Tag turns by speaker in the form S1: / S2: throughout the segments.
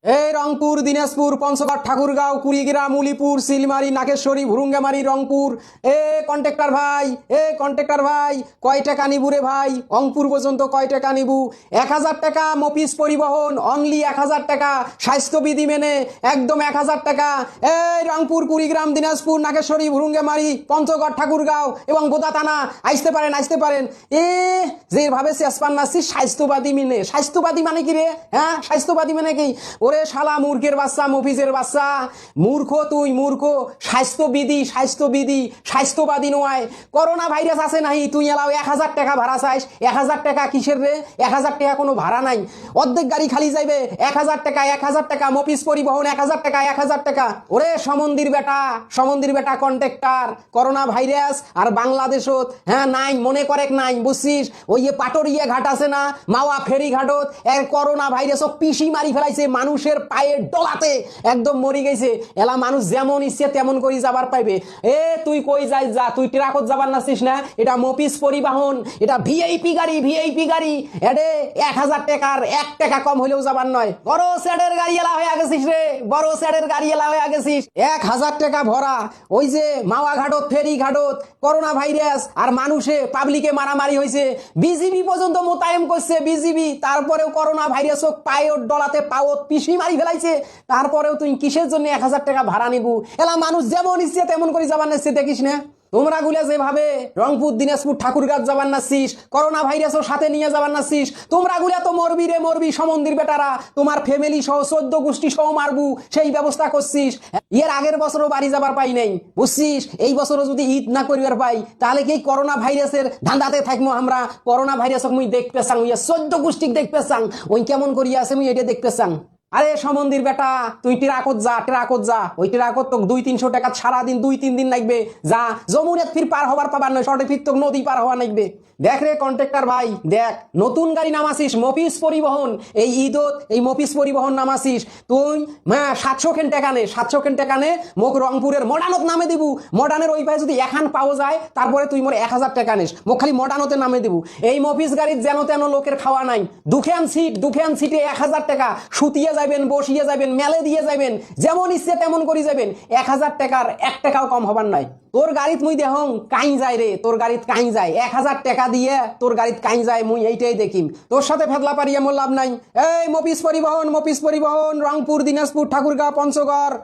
S1: এই রংপুর, দিনাজপুর, পঞ্চগড়, ঠাকুরগাঁও, কুড়িগ্রাম, উলিপুর, শিলমারি, নাগেশ্বরী, ভুরুঙ্গামারি, রংপুর। কন্ট্রাক্টর ভাই, কয় টাকা নিবু রে ভাই? রংপুর পর্যন্ত কয় টাকা নিবু? 1000 টাকা মফিজ পরিবহন, অনলি 1000 টাকা, স্বাস্থ্যবিধি মেনে একদম 1000 টাকা। এই রংপুর, কুড়িগ্রাম, দিনাজপুর, নাগেশ্বরী, ভুরুঙ্গামারি, পঞ্চগড়, ঠাকুরগাঁও এবং বোদা থানা আসতে পারেন। যেভাবে শেষপান নাচ্ছি স্বাস্থ্যবাদী মানে কি রে? হ্যাঁ, স্বাস্থ্যবাদী মানে কি? ওরে শালা মূর্খের বাচ্চা, মফিজের বাচ্চা, মূর্খ তুই মূর্খ। স্বাস্থ্যবাদী নয়। করোনা ভাইরাস আছে নাই, তুই এলাও 1000 টাকা ভাড়া চাইস। 1000 টাকা কিসের রে? 1000 টাকা কোনো ভাড়া নাই, অর্ধেক গাড়ি খালি যাইবে। 1000 টাকা মফিজ পরিবহন, 1000 টাকা। ওরে সমন্দির বেটা কন্ট্রাক্টর, করোনা ভাইরাস আর বাংলাদেশত হ্যাঁ নাই মনে করে নাই, বুঝছিস? ওই পাটরিয়া ঘাট আছে না, মাওয়া ফেরি ঘাটত করোনা ভাইরাস পিসি মারি ফেলাইছে, মানুষের পায়ে ডলাতে একদম মরি গেছে। এলা মানুষ যেমন ইচ্ছে তেমন করে যাবার পাইবে। তুই কই যাই যা, তুই ট্রাকত যাবার নাছিস না? এটা মফিজ পরিবহন, এটা ভিআইপি গাড়ি। এডে 1000 টাকার 1 টাকা কম হইলেও যাবার নয়। বড় স্যাডের গাড়ি এলা হয়ে গেছিস রে, 1000 টাকা ভরা। ওই যে মাওয়া ঘাটত, ফেরি ঘাটত করোনা ভাইরাস আর মানুষে পাবলিকে মারামারি হয়েছে, বিজিবি পর্যন্ত মোতায়েন করছে বিজিবি, তারপরেও করোনা ভাইরাস পায়ে ডলাতে পাওত পিসি মারি ফেলাইছে। তারপরেও তুই কিসের জন্য 1000 টাকা ভাড়া নিবু? এলা মানুষ যেমন ইচ্ছে তেমন করে যাবার নাচ্ছে, দেখিস না? তোমরা গুলা যেভাবে রংপুর, দিনাজপুর, ঠাকুরগাঁও যাবার নাচ্ছিস, করোনা ভাইরাসও সাথে নিয়ে যাবার নাচ্ছিস, তোমরা গুলা তো মরবি সমন্দির বেটারা, তোমার ফ্যামিলি সহ 14 গোষ্ঠী সহ মারবু সেই ব্যবস্থা করছিস। এর আগের বছরও বাড়ি যাবার পাই নাই, বুঝছিস? এই বছরও যদি ঈদ না করিবার পাই তাহলে কি করোনা ভাইরাসের ধান্দাতে থাকবো আমরা? করোনা ভাইরাসক মুই দেখতে চাং, 14 গোষ্ঠী দেখতে চাং, ওই কেমন করিয়া আছে মুই এটা দেখতে চাং। আরে সমন্দির বেটা, তুই ট্রাকত যা, ওই ট্রাকত তো 200-300 টাকা সারাদিন 2-3 দিন লাগবে। যা যমুনাত ফির পার হবার পাবার নয়, শর্টে ফির তো নদী পার হওয়া লাগবে। দেখ রে কন্ট্রাক্টর ভাই, দেখ নতুন গাড়ি নামাসিস মফিজ পরিবহন, এই ঈদত এই মফিজ পরিবহন নামাসিস তুই। 700 টাকা নে মোক রংপুরের মডার্নত নামে দিবু। মডার্নের ওই পায়ে যদি এখান পাওয়া যায় তারপরে তুই মোর 1000 টাকা নিস, মোক খালি মডার্নতে নামে দিবু। এই মফিজ গাড়ির যেন তেন লোকের খাওয়া নাই। দুখান সিটে 1000 টাকা, সুতিয়ে যাবেন, বসিয়ে যাবেন, মেলে দিয়ে যাবেন, যেমন ইচ্ছে তেমন করে যাবেন। 1000 টাকার 1 টাকাও কম হবার নাই। তোর গাড়িত মুই দেহং কাই যায় রে, তোর গাড়িত কাই যায় 1000 টাকা দিয়ে, তোর গাড়িত কাই যায় মুই এইটাই দেখিম। তোর সাথে ফেদলা পারিয়া মোর লাভ নাই। এই মফিজ পরিবহন, রংপুর, দিনাজপুর, ঠাকুরগাঁও, পঞ্চগড়,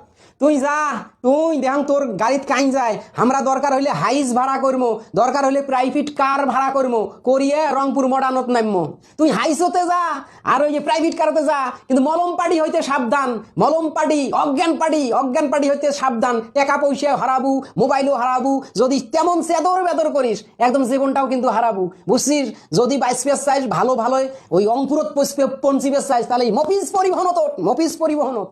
S1: তুই যা, তুই দেখাং তোর গাড়িত কাই যায়। আমরা দরকার হইলে হাইস ভাড়া করবো, দরকার হইলে প্রাইভেট কার ভাড়া করবো, করিয়ে রংপুর মডার্নত নামবো। তুই হাইসতে যা আর ওই যে প্রাইভেট কারতে যা, কিন্তু মলম পাড়ি হইতে সাবধান। অজ্ঞান পাড়ি হইতে সাবধান। টাকা পয়সা হারাবু, মোবাইলও হারাবু, যদি তেমন চেদর বেদর করিস একদম জীবনটাও কিন্তু হারাবু, বুঝছিস? যদি বাইসপেস চাইস ভালো ওই অঙ্কুরত পঞ্চিবেশ চাইস, তাহলে মফিজ পরিবহনত।